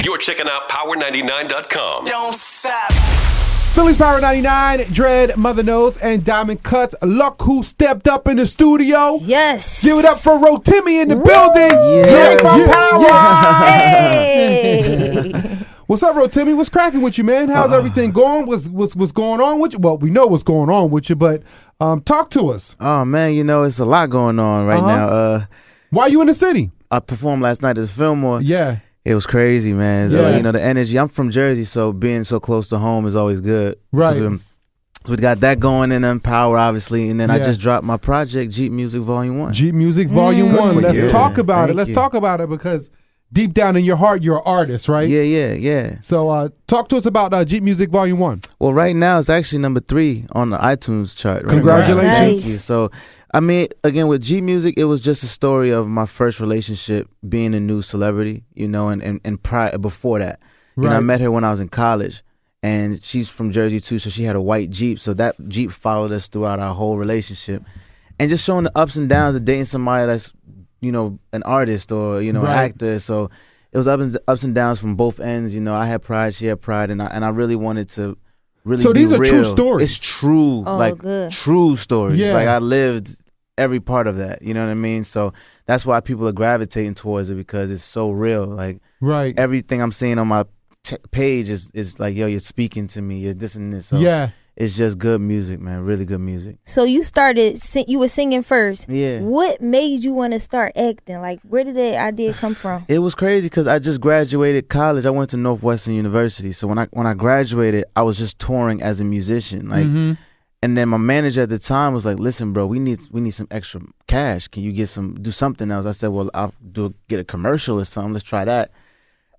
You're checking out Power99.com. Don't stop. Philly's Power 99, Dread, Mother Nose, and Diamond Cuts. Look who stepped up in the studio. Yes. Give it up for Rotimi in the building. Yeah. Dread from Power. Hey. What's up, Rotimi? What's cracking with you, man? How's everything going? What's going on with you? Well, we know what's going on with you, but talk to us. Oh, man, it's a lot going on right now. Why are you in the city? I performed last night at the Fillmore. Yeah. It was crazy, man. Yeah. The energy. I'm from Jersey, so being so close to home is always good. Right. So we got that going in Power, obviously, and then I Yeah. just dropped my project, Jeep Music Volume 1. Jeep Music Volume 1. for Let's you. talk about it. Thank Let's you. talk about it because deep down in your heart, you're an artist, right? Yeah. So talk to us about Jeep Music Volume 1. Well, right now it's actually number 3 on the iTunes chart. Right Congratulations. now. Nice. Thank you. So, again, with Jeep Music, it was just a story of my first relationship being a new celebrity, and prior before that. Right. I met her when I was in college, and she's from Jersey too, so she had a white Jeep. So that Jeep followed us throughout our whole relationship. And just showing the ups and downs of dating somebody that's, an artist or, an Right. actor. So it was ups and downs from both ends. I had pride, she had pride, and I really wanted to really So be these are true real. stories. It's true, Good. true stories. Yeah. Like I lived every part of that. You know what I mean? So that's why people are gravitating towards it because it's so real. Like Right. everything I'm seeing on my page is like, yo, you're speaking to me. You're this and this. So Yeah. it's just good music, man. Really good music. So you started, you were singing first. Yeah. What made you want to start acting? Like, where did that idea come from? It was crazy because I just graduated college. I went to Northwestern University. So when I graduated, I was just touring as a musician. Like, and then my manager at the time was like, "Listen, bro, we need some extra cash. Can you do something else?" I said, "Well, I'll get a commercial or something. Let's try that."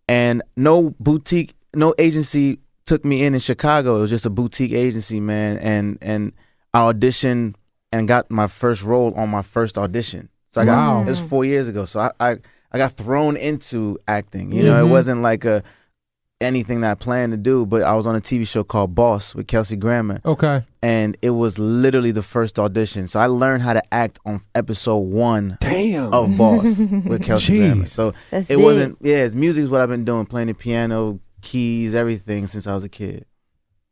And no boutique, no agency took me in Chicago. It was just a boutique agency, man. And I auditioned and got my first role on my first audition. So Wow. it was 4 years ago. So I got thrown into acting. It wasn't like anything that I planned to do, but I was on a TV show called Boss with Kelsey Grammer. Okay. And it was literally the first audition. So I learned how to act on episode 1 of Boss with Kelsey Grammer. So That's it big. wasn't, music is what I've been doing, playing the piano, keys, everything since I was a kid.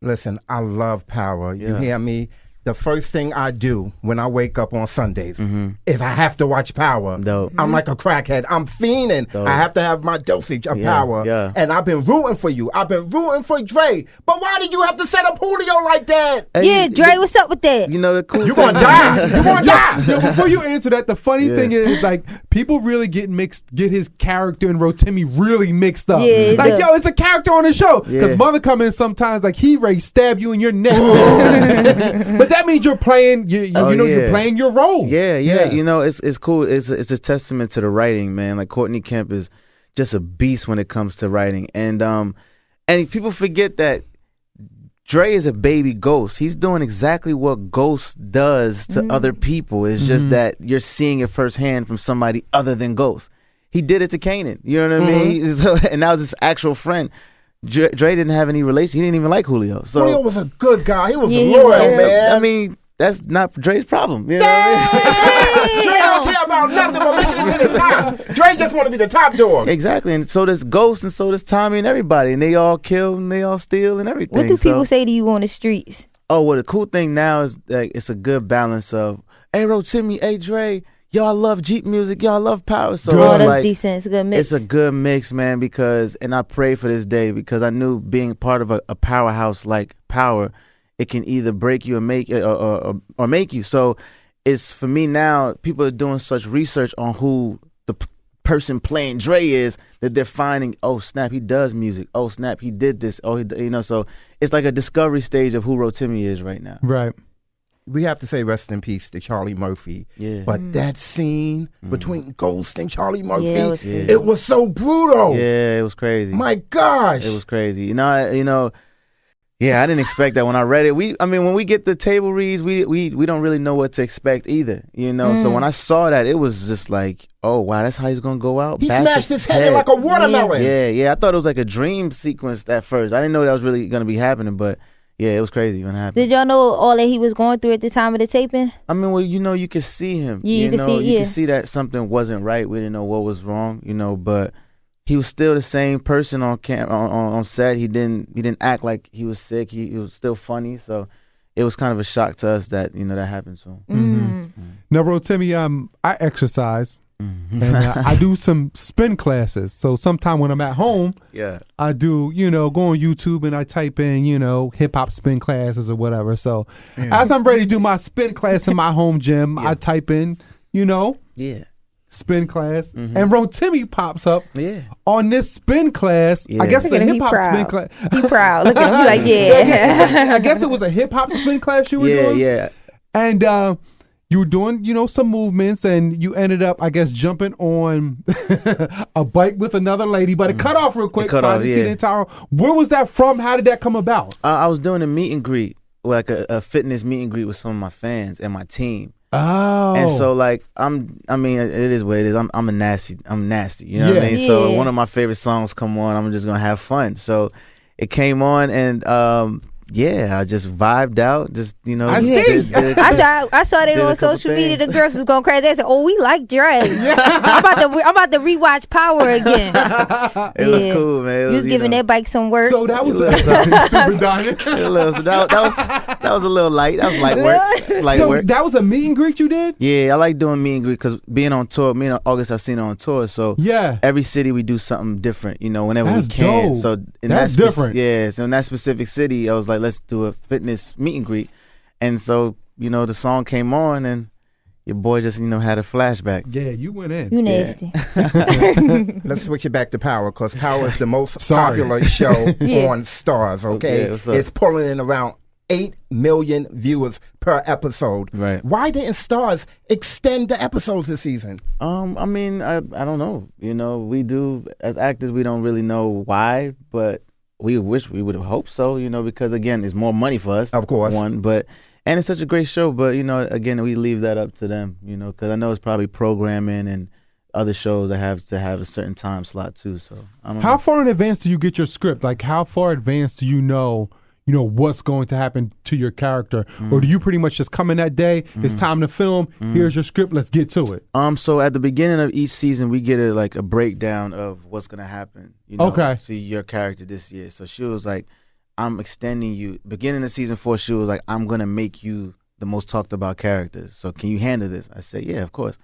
Listen, I love Power. You Yeah. hear me? The first thing I do when I wake up on Sundays is I have to watch Power. Dope. I'm like a crackhead. I'm fiending. Dope. I have to have my dosage of Yeah, Power. yeah. And I've been rooting for you. I've been rooting for Dre. But why did you have to set up Julio like that? Yeah, Dre, what's up with that? The cool You thing- gonna die. You gonna die. Yo, before you answer that, the funny Yeah. thing is, like, people really get his character and Rotimi really mixed up. Yeah, like, yeah. yo, it's a character on the show. Because Yeah. Mother come in sometimes, like, he ready to stab you in your neck. But that means you're playing, you're playing your role. Yeah. It's cool. It's a testament to the writing, man. Like Courtney Kemp is just a beast when it comes to writing, and people forget that Dre is a baby Ghost. He's doing exactly what Ghost does to other people. It's just that you're seeing it firsthand from somebody other than Ghost. He did it to Kanan. You know what I mean? So, and that was his actual friend. Dre didn't have any relation. He didn't even like Julio. So Julio was a good guy. He was Yeah, he loyal, was. man. I mean, that's not Dre's problem. You know what Dre don't care about nothing but making it to the top. Dre just want to be the top dog. I mean? Exactly. And so does Ghost, and so does Tommy, and everybody. And they all kill, and they all steal, and everything. What do people So- say to you on the streets? Oh, well, the cool thing now is that it's a good balance of, hey, Rotimi, hey, Dre, yo, I love Jeep music, yo, I love Power. So Oh, it's that's like, decent. It's a good mix. it's a good mix, man, and I pray for this day because I knew being part of a powerhouse like Power, it can either break you or make or make you. So it's, for me now, people are doing such research on who the person playing Dre is that they're finding, oh snap, he does music. Oh snap, he did this. Oh, so it's like a discovery stage of who Rotimi is right now. Right. We have to say rest in peace to Charlie Murphy. Yeah. But that scene between Ghost and Charlie Murphy, Yeah, it was crazy. it was so brutal. Yeah, it was crazy. My gosh. It was crazy. Yeah, I didn't expect that when I read it. When we get the table reads, we don't really know what to expect either. So when I saw that, it was just like, oh wow, that's how he's gonna go out. He Bash smashed his head in like a watermelon. Yeah. I thought it was like a dream sequence at first. I didn't know that was really gonna be happening, but yeah, it was crazy when it happened. Did y'all know all that he was going through at the time of the taping? You could see him. Yeah, you could see, you yeah. could see that something wasn't right. We didn't know what was wrong. But he was still the same person on on set. He didn't act like he was sick. He was still funny. So it was kind of a shock to us that that happened to him. Mm-hmm. Now, Rotimi, I exercise. And I do some spin classes. So sometime when I'm at home, I do, go on YouTube and I type in, hip hop spin classes or whatever. So as I'm ready to do my spin class in my home gym, I type in, spin class, and Rotimi pops up on this spin class. I guess it's a hip hop spin class. He proud. Look at him. He like, yeah. I guess it was a hip hop spin class you were doing. Yeah. And you were doing, some movements, and you ended up, I guess, jumping on a bike with another lady, but it cut off real quick, so I didn't see the entire. Where was that from? How did that come about? I was doing a meet and greet, like a fitness meet and greet with some of my fans and my team. Oh. And so like it is what it is. I'm nasty. You know what I mean? Yeah. So one of my favorite songs come on, I'm just gonna have fun. So it came on, and I just vibed out. Just I see. I saw that on social media. The girls was going crazy. They said, "Oh, we like Dre." I'm about to rewatch Power again. It was cool, man. You was giving that bike some work. So that was super dying. That was a little light. That was light work. Work. That was a meet and greet you did? Yeah, I like doing meet and greet because being on tour. Me and August Alsina on tour. So every city we do something different. Whenever we can. Dope. So that's different. Yeah. So in that specific city, I was like, let's do a fitness meet and greet. And so, the song came on and your boy just, had a flashback. Yeah, you went in. You nasty. Let's switch it back to Power, because Power is the most popular show on Stars, okay? It's pulling in around 8 million viewers per episode. Right. Why didn't Stars extend the episodes this season? I don't know. We do, as actors, we don't really know why, but we wish we would have hoped so, because again, it's more money for us. Of course. And it's such a great show, but again, we leave that up to them, because I know it's probably programming and other shows that have to have a certain time slot too. So I don't know. How far in advance do you get your script? Like, how far advance do you know what's going to happen to your character? Or do you pretty much just come in that day, it's time to film, here's your script, let's get to it? So at the beginning of each season, we get a breakdown of what's going to happen, to your character this year. So she was like, I'm extending you. Beginning of season 4, she was like, I'm going to make you the most talked about character. So can you handle this? I said, yeah, of course.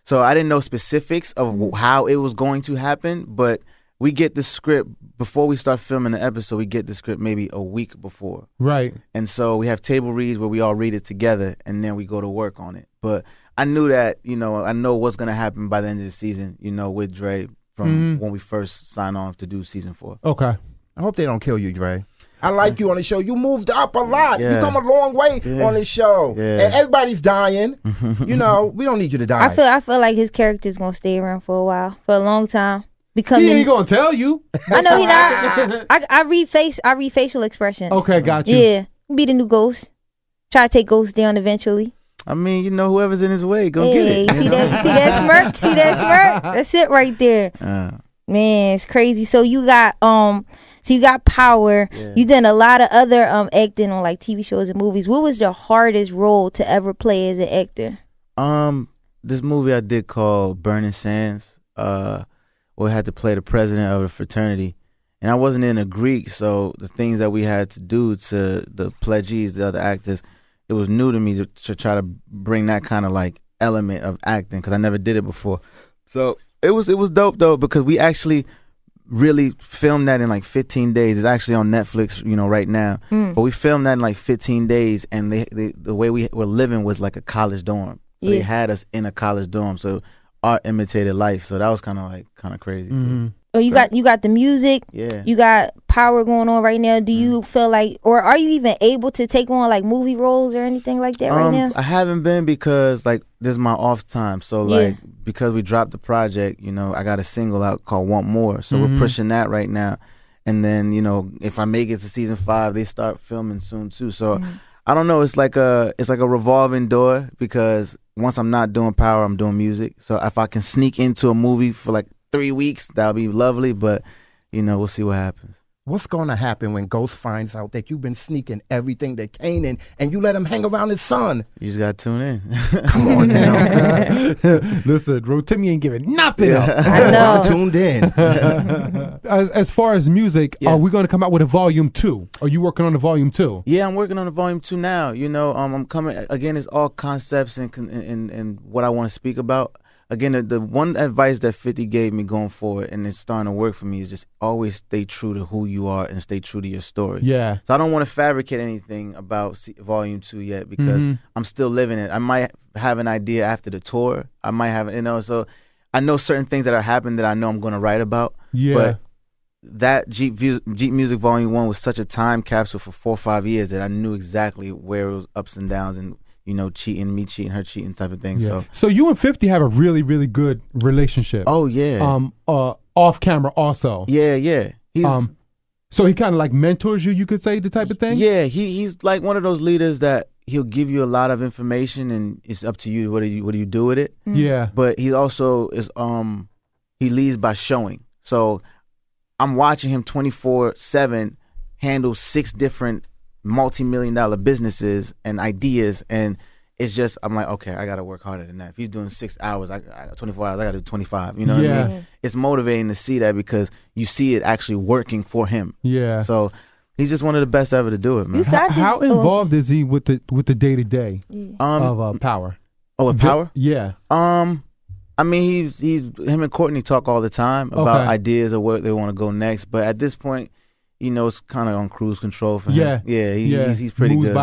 So I didn't know specifics of how it was going to happen, but we get the script before we start filming the episode. We get the script maybe a week before. Right. And so we have table reads where we all read it together, and then we go to work on it. But I knew that, I know what's going to happen by the end of the season, with Dre from when we first sign on to do season 4. Okay. I hope they don't kill you, Dre. I like you on the show. You moved up a lot. You come a long way on this show. Yeah. And everybody's dying. We don't need you to die. I feel like his character's going to stay around for a while, for a long time. He ain't gonna tell you. I know he not. I read facial expressions. Okay, got you. Yeah, be the new Ghost. Try to take Ghost down eventually. I mean, whoever's in his way, go get it. You see that smirk? See that smirk? That's it right there. Man, it's crazy. So you got Power. Yeah. You done a lot of other acting on like TV shows and movies. What was your hardest role to ever play as an actor? This movie I did called Burning Sands. We had to play the president of the fraternity, and I wasn't in a Greek, so the things that we had to do to the pledgees, the other actors, it was new to me to try to bring that kind of like element of acting, because I never did it before. So it was dope though, because we actually really filmed that in like 15 days. It's actually on Netflix, right now. But we filmed that in like 15 days, and the way we were living was like a college dorm. So they had us in a college dorm. So art imitated life, so that was kind of crazy too. Oh, you got the music. Yeah. You got Power going on right now. Do you feel like, or are you even able to take on like movie roles or anything like that right now? I haven't been, because like this is my off time. So like because we dropped the project, I got a single out called Want More. So we're pushing that right now. And then, if I make it to season 5, they start filming soon too. So I don't know. It's like a revolving door, because once I'm not doing Power, I'm doing music. So if I can sneak into a movie for like 3 weeks, that'll be lovely. But we'll see what happens. What's going to happen when Ghost finds out that you've been sneaking everything that Kanan and you let him hang around his son? You just got to tune in. Come on now. Listen, Rotimi ain't giving nothing up. I know. I'm tuned in. As far as music, are we going to come out with a volume 2? Are you working on a volume 2? Yeah, I'm working on a volume 2 now. You know, I'm coming, again, it's all concepts and what I want to speak about. Again, the one advice that 50 gave me going forward, and it's starting to work for me, is just always stay true to who you are and stay true to your story. Yeah. So I don't want to fabricate anything about Volume 2 yet because I'm still living it. I might have an idea after the tour. I might have, so I know certain things that are happening that I know I'm going to write about. Yeah. But that Jeep Music Volume 1 was such a time capsule for 4 or 5 years that I knew exactly where it was ups and downs and, you know, cheating, me cheating, her cheating type of thing. Yeah. So you and 50 have a really, really good relationship. Oh, yeah. Off camera also. Yeah. He's so he kind of like mentors you could say, the type of thing? Yeah, he's like one of those leaders that he'll give you a lot of information and it's up to you what do you do with it. Yeah. But he also is he leads by showing. So I'm watching him 24/7 handle 6 different multi-million-dollar businesses and ideas, and it's just I'm like, okay, I gotta work harder than that. If he's doing 6 hours, I 24 hours, I gotta do 25. You know what I mean? It's motivating to see that because you see it actually working for him. Yeah. So he's just one of the best ever to do it, man. How involved is he with the day-to-day of Power? Oh, with Power? Yeah. I mean, he's him and Courtney talk all the time about ideas of where they want to go next, but at this point, you know, it's kind of on cruise control for him. Yeah, he's pretty good.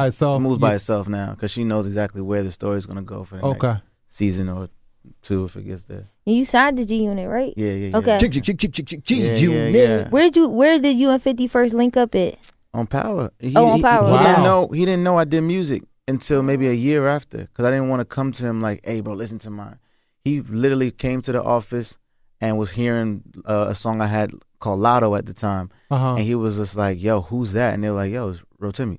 Moves by itself now because she knows exactly where the story's going to go for the next season or 2 if it gets there. You signed the G Unit, right? Yeah. Okay. G Unit. Where did you and 50 first link up at? On Power. On Power. He didn't know I did music until maybe a year after because I didn't want to come to him like, hey, bro, listen to mine. He literally came to the office and was hearing a song I had called Lotto at the time, and he was just like, "Yo, who's that?" And they were like, "Yo, it's Rotimi."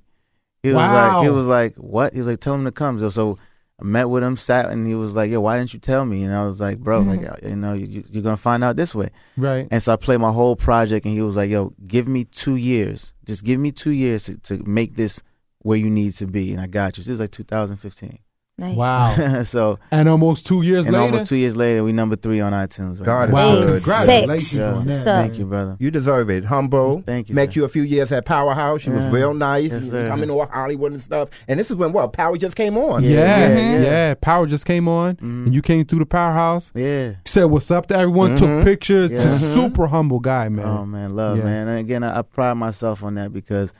He was like, "What?" He was like, "Tell him to come." So I met with him, sat, and he was like, "Yo, why didn't you tell me?" And I was like, "Bro, like, you know, you're gonna find out this way." Right. And so I played my whole project, and he was like, "Yo, give me 2 years. Just give me 2 years to make this where you need to be, and I got you." So it was like 2015. Nice. Wow. So and almost 2 years later. Almost 2 years later, we number 3 on iTunes. Right God now. is good. Congratulations Yeah. on that. Thank you, brother. You deserve it. Humble. Thank you. Met sir. you a few years at Powerhouse. You was real nice. Yes, You sir. coming to Hollywood and stuff. And this is when Power just came on. Yeah. Power just came on, and you came through the Powerhouse. Yeah. You said what's up to everyone, took pictures. Yeah. Just super humble guy, man. Oh man, love, man. And again, I pride myself on that because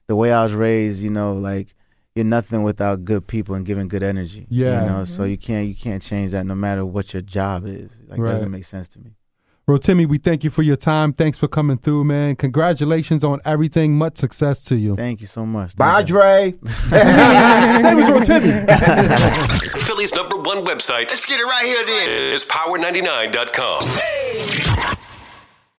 the way I was raised, you know, like you're nothing without good people and giving good energy. Yeah. You know, so you can't change that no matter what your job is. Like it doesn't make sense to me. Rotimi, we thank you for your time. Thanks for coming through, man. Congratulations on everything. Much success to you. Thank you so much. Bye, Dre. That was Rotimi. Philly's #1 website. Let's get it right here then. Is power99.com.